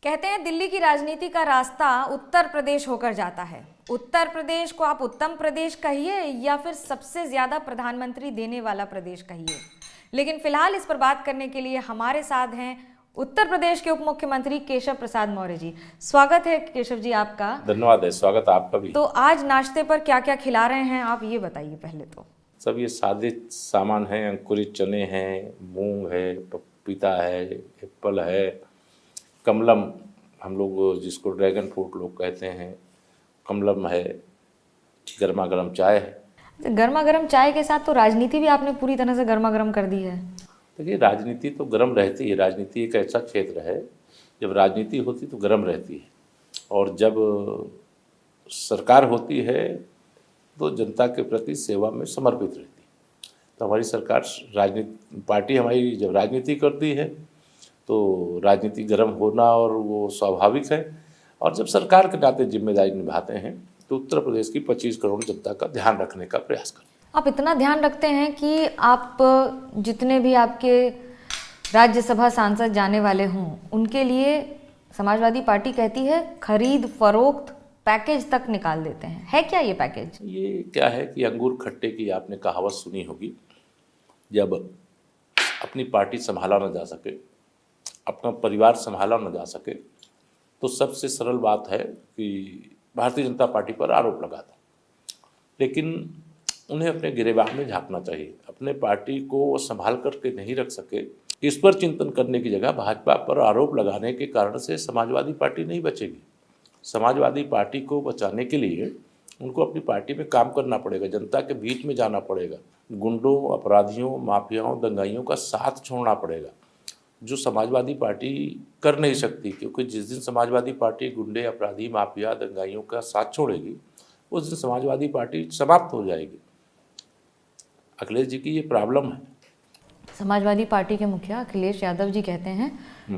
कहते हैं दिल्ली की राजनीति का रास्ता उत्तर प्रदेश होकर जाता है। उत्तर प्रदेश को आप उत्तम प्रदेश कहिए या फिर सबसे ज्यादा प्रधानमंत्री देने वाला प्रदेश कहिए, लेकिन फिलहाल इस पर बात करने के लिए हमारे साथ हैं उत्तर प्रदेश के उप मुख्यमंत्री केशव प्रसाद मौर्य जी। स्वागत है केशव जी आपका। धन्यवाद है, स्वागत आपका भी। तो आज नाश्ते पर क्या क्या खिला रहे हैं आप ये बताइए पहले तो। सब ये सादे सामान हैं, अंकुरित चने हैं, मूंग है, पपीता है, एप्पल है, कमलम हम लोग जिसको ड्रैगन फ्रूट लोग कहते हैं, कमलम है, गर्मा गर्म चाय है। गर्मा गर्म चाय के साथ तो राजनीति भी आपने पूरी तरह से गर्मा गर्म कर दी है। देखिए, राजनीति तो गर्म रहती है। राजनीति एक ऐसा क्षेत्र है, जब राजनीति होती तो गर्म रहती है, और जब सरकार होती है तो जनता के प्रति सेवा में समर्पित रहती है। तो हमारी सरकार राजनीति पार्टी हमारी जब राजनीति करती है तो राजनीति गर्म होना और वो स्वाभाविक है। और जब सरकार के नाते जिम्मेदारी निभाते हैं तो उत्तर प्रदेश की 25 करोड़ जनता का ध्यान रखने का प्रयास करते हैं। आप इतना ध्यान रखते हैं कि आप जितने भी आपके राज्यसभा सांसद जाने वाले हों उनके लिए समाजवादी पार्टी कहती है खरीद फरोख्त पैकेज तक निकाल देते हैं। है क्या ये पैकेज? ये क्या है कि अंगूर खट्टे की आपने कहावत सुनी होगी। जब अपनी पार्टी संभाला न जा सके, अपना परिवार संभाला न जा सके, तो सबसे सरल बात है कि भारतीय जनता पार्टी पर आरोप लगा दो। लेकिन उन्हें अपने गिरेबान में झांकना चाहिए। अपने पार्टी को वो संभाल करके नहीं रख सके, इस पर चिंतन करने की जगह भाजपा पर आरोप लगाने के कारण से समाजवादी पार्टी नहीं बचेगी। समाजवादी पार्टी को बचाने के लिए उनको अपनी पार्टी में काम करना पड़ेगा, जनता के बीच में जाना पड़ेगा, गुंडों, अपराधियों, माफियाओं, दंगाइयों का साथ छोड़ना पड़ेगा, जो समाजवादी पार्टी कर नहीं सकती। क्योंकि जिस दिन समाजवादी पार्टी गुंडे, अपराधी, माफिया, दंगाइयों का साथ छोड़ेगी उस दिन समाजवादी पार्टी समाप्त हो जाएगी। अखिलेश जी की ये प्रॉब्लम है। समाजवादी पार्टी के मुखिया अखिलेश यादव जी कहते हैं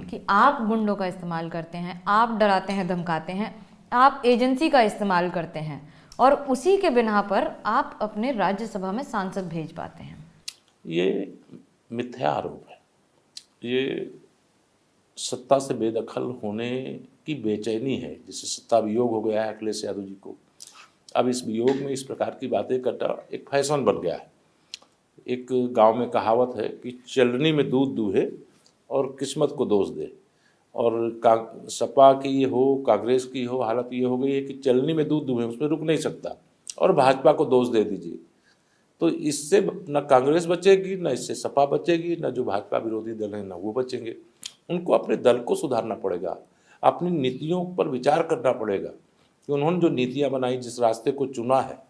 कि आप गुंडों का इस्तेमाल करते हैं, आप डराते हैं, धमकाते हैं, आप एजेंसी का इस्तेमाल करते हैं और उसी के बिना पर आप अपने राज्यसभा में सांसद भेज पाते हैं। ये मिथ्या आरोप है। ये सत्ता से बेदखल होने की बेचैनी है, जिससे सत्ता वियोग हो गया है अखिलेश यादव जी को। अब इस वियोग में इस प्रकार की बातें करना एक फैशन बन गया है। एक गांव में कहावत है कि चलनी में दूध दूहे और किस्मत को दोष दे। और सपा की हो, कांग्रेस की हो, हालत ये हो गई है कि चलनी में दूध दूहे, उसमें रुक नहीं सकता, और भाजपा को दोष दे दीजिए। तो इससे न कांग्रेस बचेगी, न इससे सपा बचेगी, न जो भाजपा विरोधी दल हैं न वो बचेंगे। उनको अपने दल को सुधारना पड़ेगा, अपनी नीतियों पर विचार करना पड़ेगा कि उन्होंने जो नीतियाँ बनाई, जिस रास्ते को चुना है,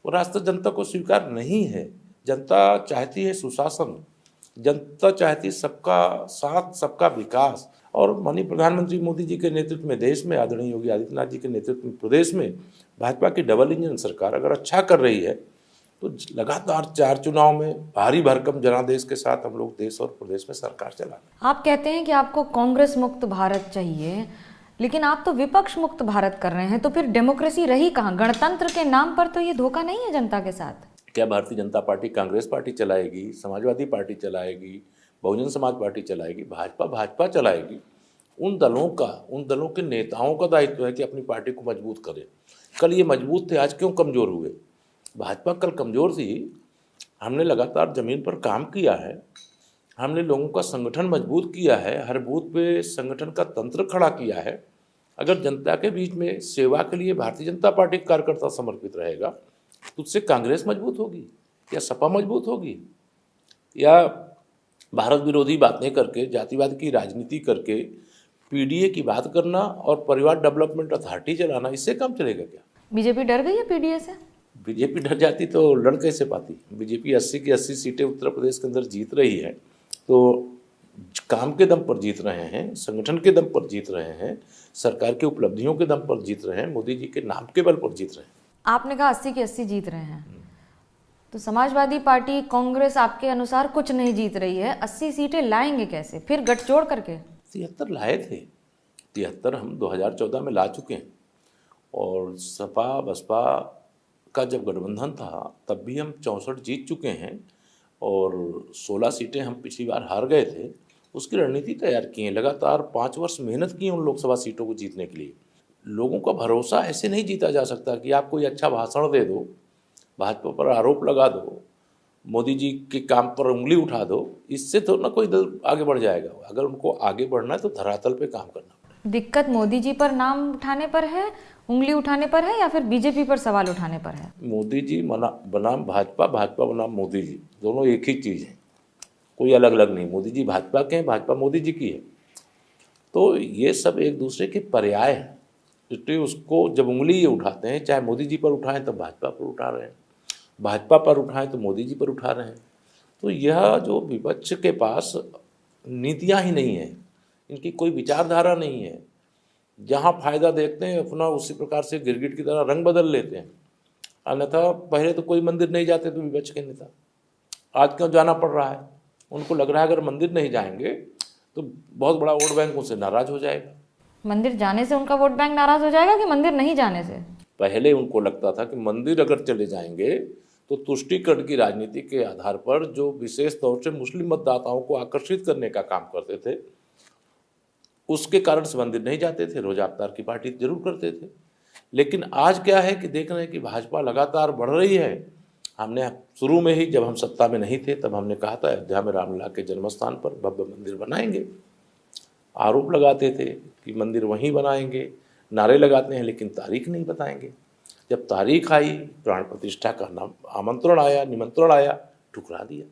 वो रास्ता जनता को स्वीकार नहीं है। जनता चाहती है सुशासन, जनता चाहती है सबका साथ, सबका विकास। और माननीय प्रधानमंत्री मोदी जी के नेतृत्व में देश में, आदरणीय योगी आदित्यनाथ जी के नेतृत्व में प्रदेश में भाजपा की डबल इंजन सरकार अगर अच्छा कर रही है तो लगातार 4 चुनाव में भारी भरकम जनादेश के साथ हम लोग देश और प्रदेश में सरकार चला। आप कहते हैं कि आपको कांग्रेस मुक्त भारत चाहिए, लेकिन आप तो विपक्ष मुक्त भारत कर रहे हैं, तो फिर डेमोक्रेसी रही कहाँ? गणतंत्र के नाम पर तो ये धोखा नहीं है जनता के साथ? क्या भारतीय जनता पार्टी कांग्रेस पार्टी चलाएगी, समाजवादी पार्टी चलाएगी, बहुजन समाज पार्टी चलाएगी, भाजपा चलाएगी? उन दलों के नेताओं का दायित्व है कि अपनी पार्टी को मजबूत करें। कल ये मजबूत थे, आज क्यों कमज़ोर हुए? भाजपा कल कमज़ोर थी, हमने लगातार ज़मीन पर काम किया है, हमने लोगों का संगठन मजबूत किया है, हर बूथ पे संगठन का तंत्र खड़ा किया है। अगर जनता के बीच में सेवा के लिए भारतीय जनता पार्टी का कार्यकर्ता समर्पित रहेगा तो उससे कांग्रेस मजबूत होगी या सपा मजबूत होगी? या भारत विरोधी बातें करके, जातिवाद की राजनीति करके, पीडीए की बात करना और परिवार डेवलपमेंट अथॉरिटी चलाना, इससे काम चलेगा क्या? बीजेपी डर गई है पीडीए से? बीजेपी डर जाती तो लड़ कैसे पाती? बीजेपी 80 की 80 सीटें उत्तर प्रदेश के अंदर जीत रही है, तो काम के दम पर जीत रहे हैं, संगठन के दम पर जीत रहे हैं, सरकार की उपलब्धियों के दम पर जीत रहे हैं, मोदी जी के नाम के बल पर जीत रहे हैं। आपने कहा 80 की 80 जीत रहे हैं, तो समाजवादी पार्टी, कांग्रेस आपके अनुसार कुछ नहीं जीत रही है, 80 सीटें लाएंगे कैसे? फिर गठजोड़ करके? 73 लाए थे, 73 हम 2014 में ला चुके हैं। और सपा बसपा का जब गठबंधन था तब भी हम 64 जीत चुके हैं, और 16 सीटें हम पिछली बार हार गए थे, उसकी रणनीति तैयार की है, लगातार 5 वर्ष मेहनत की है उन लोकसभा सीटों को जीतने के लिए। लोगों का भरोसा ऐसे नहीं जीता जा सकता कि आप कोई अच्छा भाषण दे दो, भाजपा पर आरोप लगा दो, मोदी जी के काम पर उंगली उठा दो, इससे तो ना कोई दल आगे बढ़ जाएगा। अगर उनको आगे बढ़ना है तो धरातल पे काम करना पड़ेगा। दिक्कत मोदी जी पर नाम उठाने पर है, उंगली उठाने पर है, या फिर बीजेपी पर सवाल उठाने पर है? मोदी जी बनाम भाजपा, भाजपा बनाम मोदी जी, दोनों एक ही चीज़ है, कोई अलग अलग नहीं। मोदी जी भाजपा के हैं, भाजपा मोदी जी की है, तो ये सब एक दूसरे के पर्याय हैं। इसलिए उसको जब उंगली ये उठाते हैं, चाहे मोदी जी पर उठाएं तब भाजपा पर उठा रहे हैं, भाजपा पर उठाएं तो मोदी जी पर उठा रहे हैं। तो यह जो विपक्ष के पास नीतियां ही नहीं है, इनकी कोई विचारधारा नहीं है, जहां फायदा देखते हैं अपना उसी प्रकार से गिरगिट की तरह रंग बदल लेते हैं। अन्यथा पहले तो कोई मंदिर नहीं जाते थे विपक्ष के नेता, आज क्यों जाना पड़ रहा है? उनको लग रहा है अगर मंदिर नहीं जाएंगे तो बहुत बड़ा वोट बैंक उनसे नाराज हो जाएगा। मंदिर जाने से उनका वोट बैंक नाराज हो जाएगा कि मंदिर नहीं जाने से? पहले उनको लगता था कि मंदिर अगर चले जाएंगे तो तुष्टीकरण की राजनीति के आधार पर जो विशेष तौर से मुस्लिम मतदाताओं को आकर्षित करने का काम करते थे, उसके कारण से मंदिर नहीं जाते थे, रोजा अवतार की पार्टी जरूर करते थे। लेकिन आज क्या है कि देख रहे हैं कि भाजपा लगातार बढ़ रही है। हमने शुरू में ही, जब हम सत्ता में नहीं थे, तब हमने कहा था अयोध्या में रामलला के जन्मस्थान पर भव्य मंदिर बनाएंगे। आरोप लगाते थे कि मंदिर वहीं बनाएंगे, नारे लगाते हैं लेकिन तारीख नहीं बताएंगे। जब तारीख आई, प्राण प्रतिष्ठा का नाम आमंत्रण आया, निमंत्रण आया, ठुकरा दिया।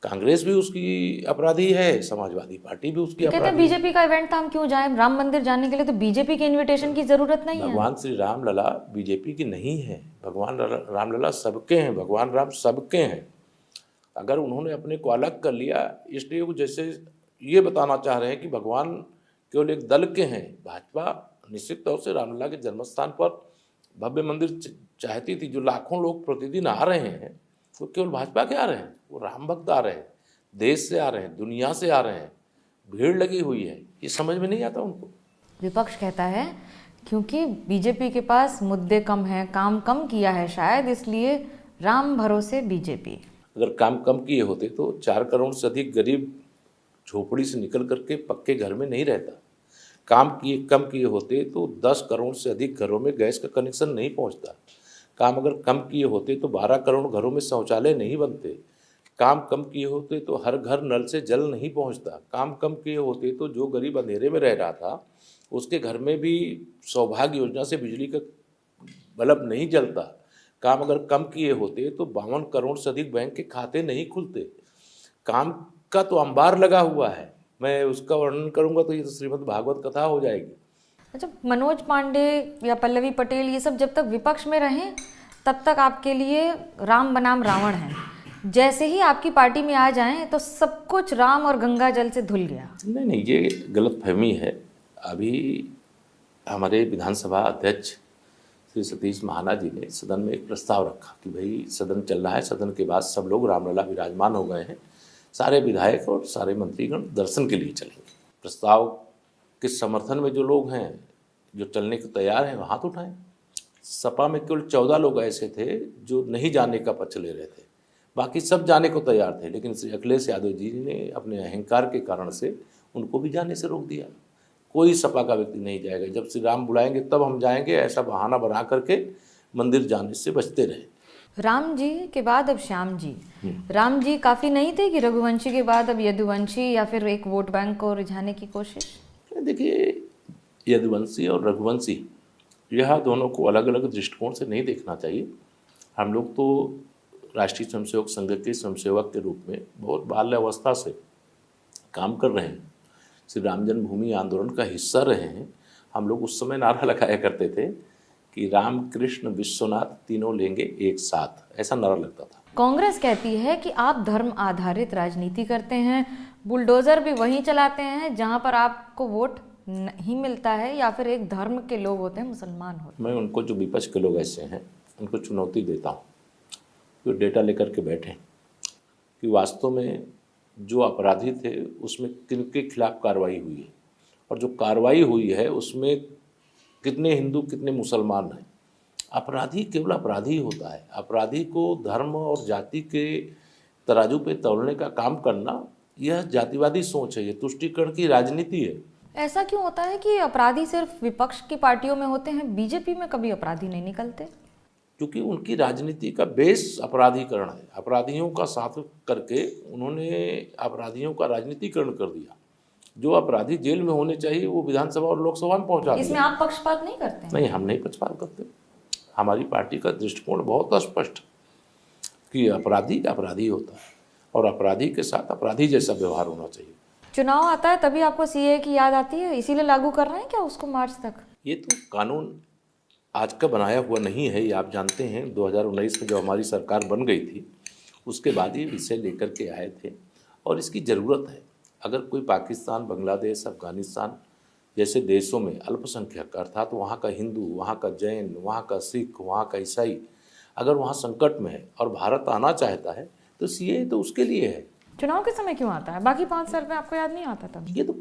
कांग्रेस भी उसकी अपराधी है, समाजवादी पार्टी भी उसकी कहते हैं अपराधी है। बीजेपी का इवेंट था, हम क्यों जाएं? राम मंदिर जाने के लिए तो बीजेपी के इनविटेशन की जरूरत नहीं है। भगवान श्री रामलला बीजेपी की नहीं है, भगवान रामलला सबके हैं, भगवान राम सबके हैं। अगर उन्होंने अपने को अलग कर लिया, इसलिए वो जैसे ये बताना चाह रहे हैं कि भगवान केवल एक दल के हैं। भाजपा निश्चित तौर से रामलला के जन्मस्थान पर भव्य मंदिर चाहती थी। जो लाखों लोग प्रतिदिन आ रहे हैं वो केवल भाजपा के आ रहे हैं, वो राम भक्त आ रहे हैं, देश से आ रहे हैं, दुनिया से आ रहे हैं, भीड़ लगी हुई है। ये समझ में नहीं आता उनको। विपक्ष कहता है क्योंकि बीजेपी के पास मुद्दे कम हैं, काम कम किया है शायद, इसलिए राम भरोसे बीजेपी। अगर काम कम किए होते तो 4 करोड़ से अधिक गरीब झोपड़ी से निकल करके पक्के घर में नहीं रहता। काम कम किए होते तो 10 करोड़ से अधिक घरों में गैस का कनेक्शन नहीं पहुंचता। काम अगर कम किए होते तो 12 करोड़ घरों में शौचालय नहीं बनते। काम कम किए होते तो हर घर नल से जल नहीं पहुंचता। काम कम किए होते तो जो गरीब अंधेरे में रह रहा था उसके घर में भी सौभाग्य योजना से बिजली का बल्ब नहीं जलता। काम अगर कम किए होते तो 52 करोड़ से अधिक बैंक के खाते नहीं खुलते। काम का तो अंबार लगा हुआ है, मैं उसका वर्णन करूंगा तो ये तो श्रीमद् भागवत कथा हो जाएगी। अच्छा, मनोज पांडे या पल्लवी पटेल ये सब जब तक विपक्ष में रहें तब तक आपके लिए राम बनाम रावण है। जैसे ही आपकी पार्टी में आ जाएं तो सब कुछ राम और गंगा जल से धुल गया। नहीं, ये गलतफहमी है। अभी हमारे विधानसभा अध्यक्ष श्री सतीश महाना जी ने सदन में एक प्रस्ताव रखा कि भाई सदन चल रहा है, सदन के बाद सब लोग रामलला विराजमान हो गए हैं, सारे विधायक और सारे मंत्रीगण दर्शन के लिए चलेंगे। प्रस्ताव के समर्थन में जो लोग हैं, जो चलने को तैयार हैं, हाथ उठाएं। सपा में केवल 14 लोग ऐसे थे जो नहीं जाने का पक्ष ले रहे थे, बाकी सब जाने को तैयार थे। लेकिन श्री अखिलेश यादव जी ने अपने अहंकार के कारण से उनको भी जाने से रोक दिया। कोई सपा का व्यक्ति नहीं जाएगा, जब श्री राम बुलाएंगे तब हम जाएंगे, ऐसा बहाना बना करके मंदिर जाने से बचते रहे। राम जी के बाद अब श्याम जी। राम जी काफी नहीं थे कि रघुवंशी के बाद अब यदुवंशी या फिर एक वोट बैंक को रिझाने की कोशिश? देखिए, यदुवंशी और रघुवंशी यह दोनों को अलग अलग दृष्टिकोण से नहीं देखना चाहिए। हम लोग तो राष्ट्रीय स्वयंसेवक संघ के स्वयंसेवक के रूप में बहुत बाल्यावस्था से काम कर रहे हैं, श्री राम जन्मभूमि आंदोलन का हिस्सा रहे हैं। हम लोग उस समय नारा लगाया करते थे कि राम कृष्ण विश्वनाथ तीनों लेंगे एक साथ, ऐसा नारा लगता था। कांग्रेस कहती है कि आप धर्म आधारित राजनीति करते हैं, बुलडोजर भी वहीं चलाते हैं जहां पर आपको वोट नहीं मिलता है या फिर एक धर्म के लोग होते हैं, मुसलमान होते हैं। मैं उनको, जो विपक्ष के लोग ऐसे हैं, उनको चुनौती देता हूँ कि डेटा लेकर के बैठें कि वास्तव में जो अपराधी थे उसमें किनके खिलाफ कार्रवाई हुई है, और जो कार्रवाई हुई है उसमें कितने हिंदू कितने मुसलमान हैं। अपराधी केवल अपराधी होता है। अपराधी को धर्म और जाति के तराजू पे तौलने का काम करना यह जातिवादी सोच है, ये तुष्टीकरण की राजनीति है। ऐसा क्यों होता है कि अपराधी सिर्फ विपक्ष की पार्टियों में होते हैं, बीजेपी में कभी अपराधी नहीं निकलते? क्योंकि उनकी राजनीति का बेस अपराधीकरण है। अपराधियों का साथ करके उन्होंने अपराधियों का राजनीतिकरण कर दिया। जो अपराधी जेल में होने चाहिए वो विधानसभा और लोकसभा में पहुंचा इसमें दिया। आप पक्षपात नहीं करते हैं? नहीं, हम नहीं पक्षपात करते। हमारी पार्टी का दृष्टिकोण बहुत स्पष्ट कि अपराधी अपराधी होता है और अपराधी के साथ अपराधी जैसा व्यवहार होना चाहिए। चुनाव आता है तभी आपको सीए की याद आती है, इसीलिए लागू कर रहे हैं क्या उसको मार्च तक? ये तो कानून आज का बनाया हुआ नहीं है, ये आप जानते हैं। 2019 में जब हमारी सरकार बन गई थी उसके बाद ये विषय लेकर के आए थे और इसकी ज़रूरत है। अगर कोई पाकिस्तान, बांग्लादेश, अफगानिस्तान जैसे देशों में अल्पसंख्यक अर्थात वहाँ का हिंदू, वहाँ का जैन, वहाँ का सिख, वहाँ का ईसाई अगर वहाँ संकट में है और भारत आना चाहता है तो सीए तो उसके लिए है। चुनाव के समय क्यों आता है? बाकी 5 साल में आपको याद नहीं आता तब? ये तो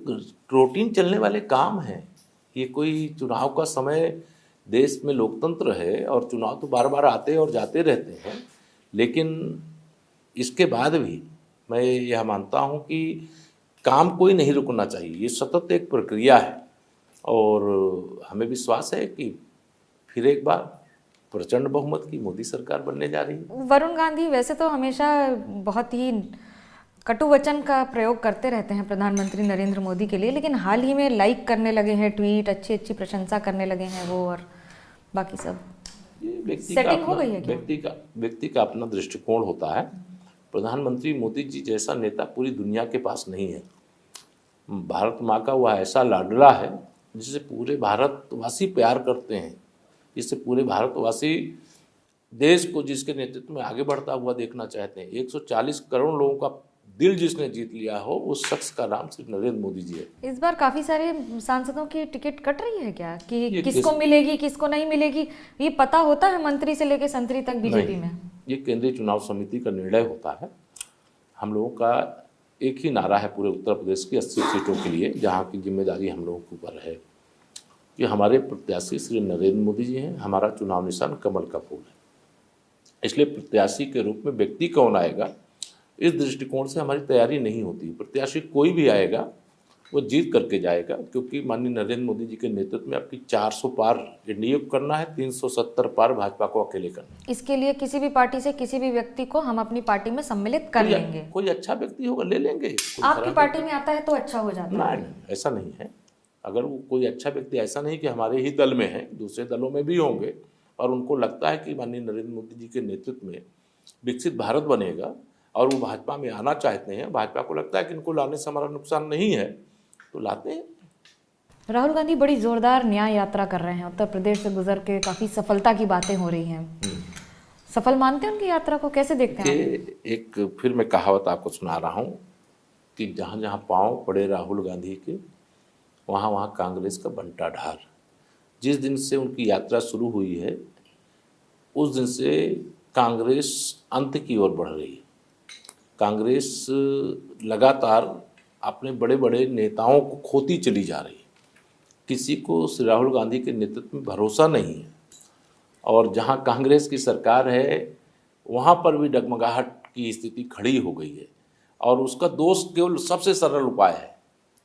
रूटीन चलने वाले काम हैं। ये कोई चुनाव का समय, देश में लोकतंत्र है और चुनाव तो बार बार आते और जाते रहते हैं, लेकिन इसके बाद भी मैं यह मानता हूँ कि काम कोई नहीं रुकना चाहिए। ये सतत एक प्रक्रिया है और हमें विश्वास है कि फिर एक बार प्रचंड बहुमत की मोदी सरकार बनने जा रही है। वरुण गांधी वैसे तो हमेशा बहुत ही कटु वचन का प्रयोग करते रहते हैं प्रधानमंत्री नरेंद्र मोदी के लिए, लेकिन हाल ही में लाइक करने लगे हैं ट्वीट, अच्छी अच्छी प्रशंसा करने लगे हैं वो, और बाकी सब ये सेटिंग हो गई है क्या? व्यक्ति का अपना दृष्टिकोण होता है। प्रधानमंत्री मोदी जी जैसा नेता पूरी दुनिया के पास नहीं है। भारत माँ का वह ऐसा लाडला है जिसे पूरे भारतवासी प्यार करते हैं, जिससे पूरे भारतवासी देश को जिसके नेतृत्व में आगे बढ़ता हुआ देखना चाहते हैं। 140 करोड़ लोगों का दिल जिसने जीत लिया हो उस शख्स का नाम सिर्फ नरेंद्र मोदी जी है। इस बार काफी सारे सांसदों की टिकट कट रही है क्या, कि किसको किस- मिलेगी किसको नहीं मिलेगी? ये पता होता है मंत्री से लेके संतरी तक बीजेपी में? ये केंद्रीय चुनाव समिति का निर्णय होता है। हम लोगों का एक ही नारा है पूरे उत्तर प्रदेश की 80 सीटों के लिए, जहाँ की जिम्मेदारी हम लोगों के ऊपर है कि हमारे प्रत्याशी श्री नरेंद्र मोदी जी हैं। हमारा चुनाव निशान कमल का फूल है, इसलिए प्रत्याशी के रूप में व्यक्ति कौन आएगा इस दृष्टिकोण से हमारी तैयारी नहीं होती। प्रत्याशी कोई भी आएगा वो जीत करके जाएगा, क्योंकि माननीय नरेंद्र मोदी जी के नेतृत्व में आपकी 400 पार एनडीए को करना है, 370 पार भाजपा को अकेले करना है। इसके लिए किसी भी पार्टी से किसी भी व्यक्ति को हम अपनी पार्टी में सम्मिलित कर लेंगे। कोई अच्छा व्यक्ति होगा ले लेंगे। आपकी पार्टी में आता है तो अच्छा हो जाता है? नहीं, ऐसा नहीं है। अगर वो कोई अच्छा व्यक्ति, ऐसा नहीं कि हमारे ही दल में है, दूसरे दलों में भी होंगे और उनको लगता है कि माननीय नरेंद्र मोदी जी के नेतृत्व में विकसित भारत बनेगा और वो भाजपा में आना चाहते हैं, भाजपा को लगता है कि इनको लाने से हमारा नुकसान नहीं है तो लाते हैं। राहुल गांधी बड़ी जोरदार न्याय यात्रा कर रहे हैं, उत्तर प्रदेश से गुजर के काफी सफलता की बातें हो रही हैं। सफल मानते हैं उनकी यात्रा को, कैसे देखते हैं आप? एक फिर मैं कहावत आपको सुना रहा हूँ कि जहाँ जहाँ पाँव पड़े राहुल गांधी के वहाँ वहाँ कांग्रेस का बंटा ढार। जिस दिन से उनकी यात्रा शुरू हुई है उस दिन से कांग्रेस अंत की ओर बढ़ रही है। कांग्रेस लगातार अपने बड़े बड़े नेताओं को खोती चली जा रही है। किसी को श्री राहुल गांधी के नेतृत्व में भरोसा नहीं है और जहां कांग्रेस की सरकार है वहां पर भी डगमगाहट की स्थिति खड़ी हो गई है। और उसका दोष केवल सबसे सरल उपाय है,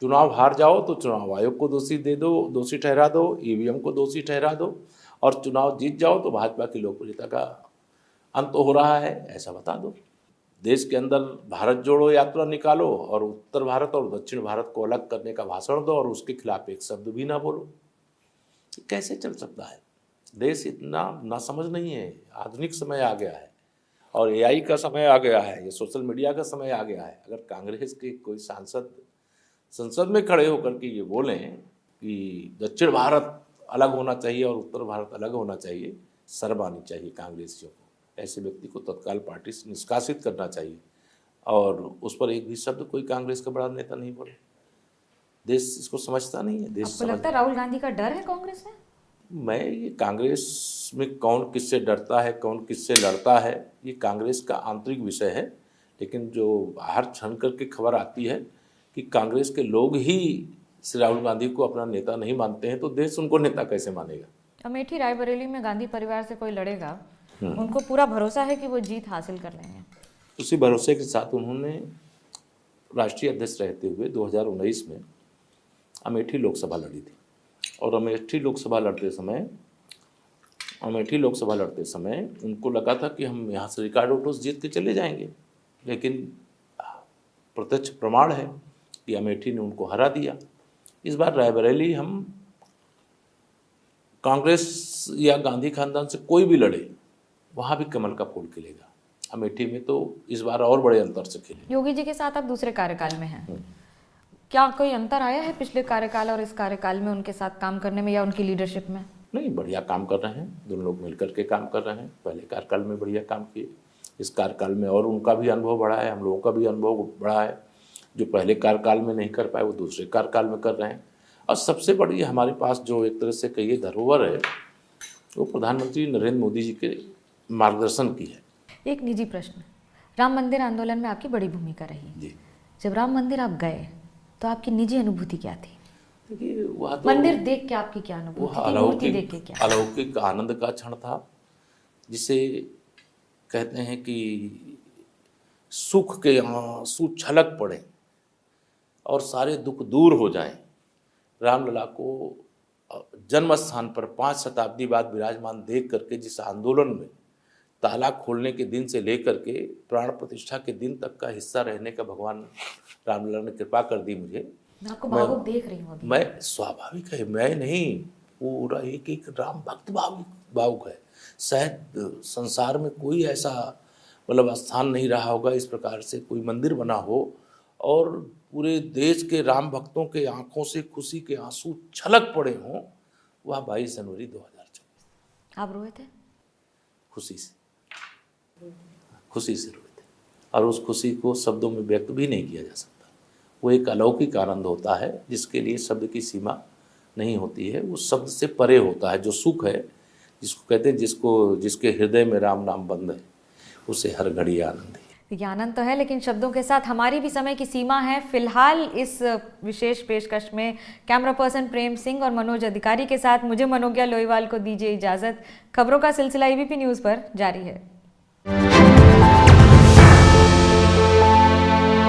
चुनाव हार जाओ तो चुनाव आयोग को दोषी दे दो, दोषी ठहरा दो, ईवीएम को दोषी ठहरा दो, और चुनाव जीत जाओ तो भाजपा की लोकप्रियता का अंत हो रहा है ऐसा बता दो। देश के अंदर भारत जोड़ो यात्रा निकालो और उत्तर भारत और दक्षिण भारत को अलग करने का भाषण दो और उसके खिलाफ एक शब्द भी ना बोलो। कैसे चल सकता है? देश इतना नासमझ नहीं है। आधुनिक समय आ गया है और एआई का समय आ गया है, ये सोशल मीडिया का समय आ गया है। अगर कांग्रेस के कोई सांसद संसद में खड़े होकर के ये बोलें कि दक्षिण भारत अलग होना चाहिए और उत्तर भारत अलग होना चाहिए, शर्म आनी चाहिए कांग्रेसियों को। ऐसे व्यक्ति को तत्काल पार्टी से निष्कासित करना चाहिए और उस पर एक भी शब्द कोई कांग्रेस का बड़ा नेता नहीं बोले। देश इसको समझता नहीं है। देश आपको लगता है राहुल गांधी का डर है कांग्रेस में? मैं ये कांग्रेस में कौन किससे डरता है, कौन किससे लड़ता है, ये कांग्रेस का आंतरिक विषय है। लेकिन जो बाहर छन करके खबर आती है कि कांग्रेस के लोग ही श्री राहुल गांधी को अपना नेता नहीं मानते हैं तो देश उनको नेता कैसे मानेगा? अमेठी रायबरेली में गांधी परिवार से कोई लड़ेगा, उनको पूरा भरोसा है कि वो जीत हासिल कर लेंगे। उसी भरोसे के साथ उन्होंने राष्ट्रीय अध्यक्ष रहते हुए 2019 में अमेठी लोकसभा लड़ी थी, और अमेठी लोकसभा लड़ते समय उनको लगा था कि हम यहाँ से रिकॉर्ड वोटों से जीत के चले जाएंगे, लेकिन प्रत्यक्ष प्रमाण है कि अमेठी ने उनको हरा दिया। इस बार रायबरेली हम कांग्रेस या गांधी खानदान से कोई भी लड़े, वहाँ भी कमल का फूल खिलेगा। अमेठी में तो इस बार और बड़े अंतर से खिले। योगी जी के साथ आप दूसरे कार्यकाल में हैं, क्या कोई अंतर आया है पिछले कार्यकाल और इस कार्यकाल में उनके साथ काम करने में या उनकी लीडरशिप में? नहीं, बढ़िया काम कर रहे हैं, दोनों लोग मिलकर के काम कर रहे हैं। पहले कार्यकाल में बढ़िया काम किए, इस कार्यकाल में और उनका भी अनुभव बढ़ा है, हम लोगों का भी अनुभव बढ़ा है। जो पहले कार्यकाल में नहीं कर पाए वो दूसरे कार्यकाल में कर रहे हैं। और सबसे बड़ी हमारे पास जो एक तरह से कहिए धरोहर है, वो प्रधानमंत्री नरेंद्र मोदी जी के मार्गदर्शन की है। एक निजी प्रश्न, राम मंदिर आंदोलन में आपकी बड़ी भूमिका रही जी। जब राम मंदिर आप गए तो आपकी निजी अनुभूति क्या थी? देखिए, वह तो मंदिर देख के आपकी क्या अनुभूति थी? मूर्ति देख के क्या? अलौकिक आनंद का क्षण था, जिसे कहते हैं कि सुख के आंसू छलक पड़े और सारे दुख दूर हो जाएं। रामलला को जन्म स्थान पर 5 शताब्दी बाद विराजमान देख करके जिस आंदोलन में ताला खोलने के दिन से लेकर के प्राण प्रतिष्ठा के दिन तक का हिस्सा रहने का भगवान रामलला ने कृपा कर दी मुझे। मैं आपको भावुक देख रही हूँ। मैं स्वाभाविक है, मैं नहीं, पूरा एक राम भक्त भावुक है। शायद संसार में कोई ऐसा मतलब स्थान नहीं रहा होगा इस प्रकार से कोई मंदिर बना हो और पूरे देश के राम भक्तों के आंखों से खुशी के आंसू छलक पड़े हों। वह 22 जनवरी 2024। आप रोए थे? खुशी से रोए थे, और उस खुशी को शब्दों में व्यक्त भी नहीं किया जा सकता। वो एक अलौकिक आनंद होता है जिसके लिए शब्द की सीमा नहीं होती है, वो शब्द से परे होता है। जो सुख है, जिसको कहते हैं जिसके हृदय में राम नाम बंद है, उसे हर घड़ी आनंद है। देखिए, आनंद तो है, लेकिन शब्दों के साथ हमारी भी समय की सीमा है। फिलहाल इस विशेष पेशकश में कैमरा पर्सन प्रेम सिंह और मनोज अधिकारी के साथ मुझे मनोज्ञा लोईवाल को दीजिए इजाजत। खबरों का सिलसिला एबीपी न्यूज़ पर जारी है।